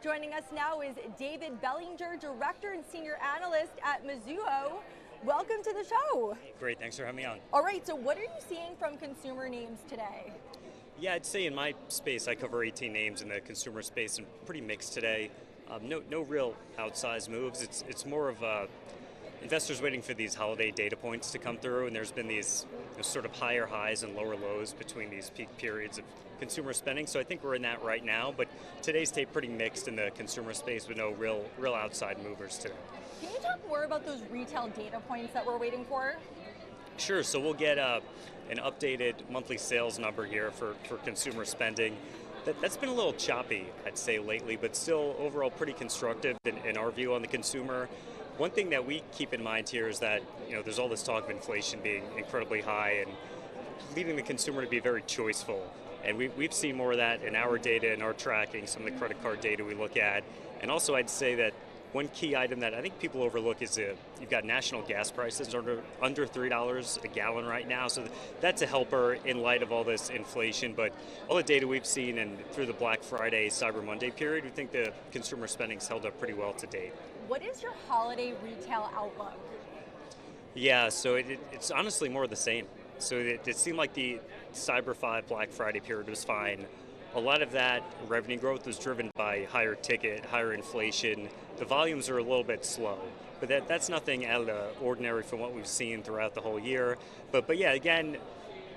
Joining us now is David Bellinger, Director and Senior Analyst at Mizuho. Welcome to the show. Great, thanks for having me on. All right, so what are you seeing from consumer names today? Yeah, I'd say in my space, I cover 18 names in the consumer space, and pretty mixed today. No real outsized moves. It's more of investors waiting for these holiday data points to come through, and there's been these sort of higher highs and lower lows between these peak periods of consumer spending. So I think we're in that right now, but today's stayed pretty mixed in the consumer space with no real outside movers today. Can you talk more about those retail data points that we're waiting for? Sure, so we'll get an updated monthly sales number here for consumer spending. That's been a little choppy, I'd say, lately, but still overall pretty constructive in our view on the consumer. One thing that we keep in mind here is that there's all this talk of inflation being incredibly high and leading the consumer to be very choiceful. And we've seen more of that in our data and our tracking, some of the credit card data we look at. And also I'd say that one key item that I think people overlook is you've got national gas prices under $3 a gallon right now. So that's a helper in light of all this inflation. But all the data we've seen and through the Black Friday, Cyber Monday period, we think the consumer spending's held up pretty well to date. What is your holiday retail outlook? Yeah, so it's honestly more of the same. So it seemed like the Cyber 5 Black Friday period was fine. A lot of that revenue growth was driven by higher ticket, higher inflation. The volumes are a little bit slow, but that's nothing out of the ordinary from what we've seen throughout the whole year. But yeah, again,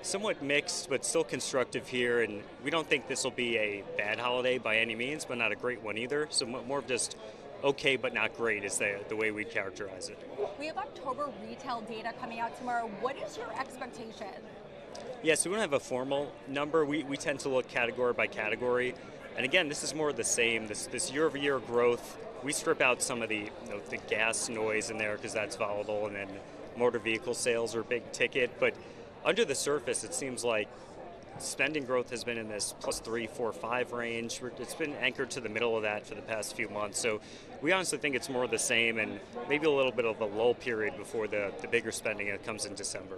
somewhat mixed, but still constructive here. And we don't think this will be a bad holiday by any means, but not a great one either. So more of just okay, but not great is the way we'd characterize it. We have October retail data coming out tomorrow. What is your expectation? Yeah, so we don't have a formal number. We tend to look category by category. And again, this is more of the same. This year-over-year growth, we strip out some of the gas noise in there because that's volatile, and then motor vehicle sales are big ticket. But under the surface, it seems like spending growth has been in this +3, 4, 5 range. It's been anchored to the middle of that for the past few months. So we honestly think it's more of the same and maybe a little bit of a lull period before the bigger spending that comes in December.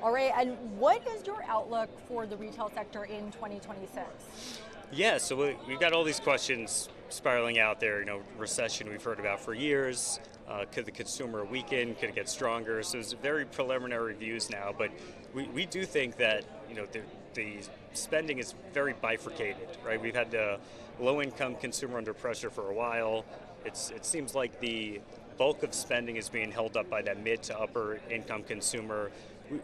All right, and what is your outlook for the retail sector in 2026? Yeah, so we've got all these questions spiraling out there. Recession we've heard about for years. Could the consumer weaken? Could it get stronger? So it's very preliminary views now, but we do think that the spending is very bifurcated, right? We've had the low-income consumer under pressure for a while. It seems like the bulk of spending is being held up by that mid to upper income consumer.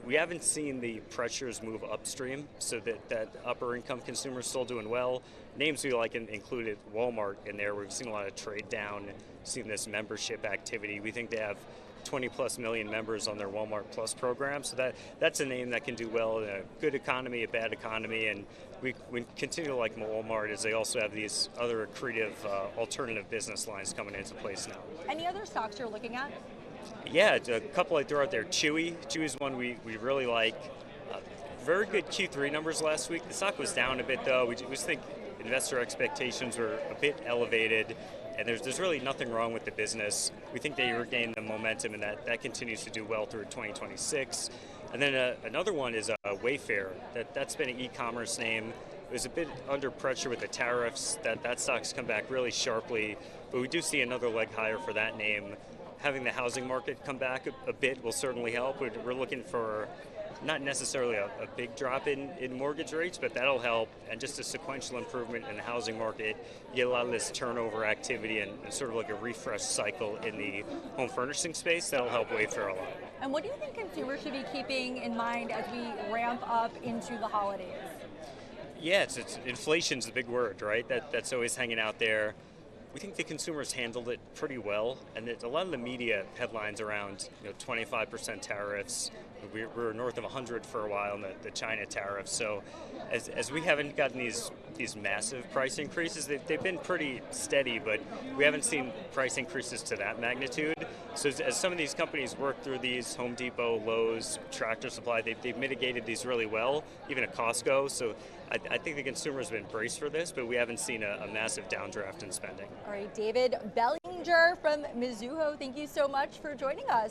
We haven't seen the pressures move upstream, so that upper income consumer is still doing well. Names we like included Walmart in there. We've seen a lot of trade down, seen this membership activity. We think they have 20+ million members on their Walmart Plus program, so that's a name that can do well in a good economy, a bad economy, and we continue to like Walmart as they also have these other accretive alternative business lines coming into place now. Any other stocks you're looking at? Yeah, a couple I throw out there. Chewy's one we really like. Very good Q3 numbers last week. The stock was down a bit though. We just think investor expectations were a bit elevated, and there's really nothing wrong with the business. We think they regained the momentum, and that continues to do well through 2026. And then another one is Wayfair. That's been an e-commerce name. It was a bit under pressure with the tariffs. That stock's come back really sharply, but we do see another leg higher for that name. Having the housing market come back a bit will certainly help. We're looking for not necessarily a big drop in mortgage rates, but that'll help, and just a sequential improvement in the housing market. You get a lot of this turnover activity and sort of like a refresh cycle in the home furnishing space. That'll help Wayfair a lot. And what do you think consumers should be keeping in mind as we ramp up into the holidays? Yeah, it's inflation's a big word, right? That's always hanging out there. We think the consumers handled it pretty well, and a lot of the media headlines around 25% tariffs. We were north of 100 for a while in the China tariffs. So as we haven't gotten these massive price increases, they've been pretty steady, but we haven't seen price increases to that magnitude. So as some of these companies work through these, Home Depot, Lowe's, Tractor Supply, they've mitigated these really well, even at Costco. So I think the consumer's been braced for this, but we haven't seen a massive downdraft in spending. All right, David Bellinger from Mizuho, thank you so much for joining us.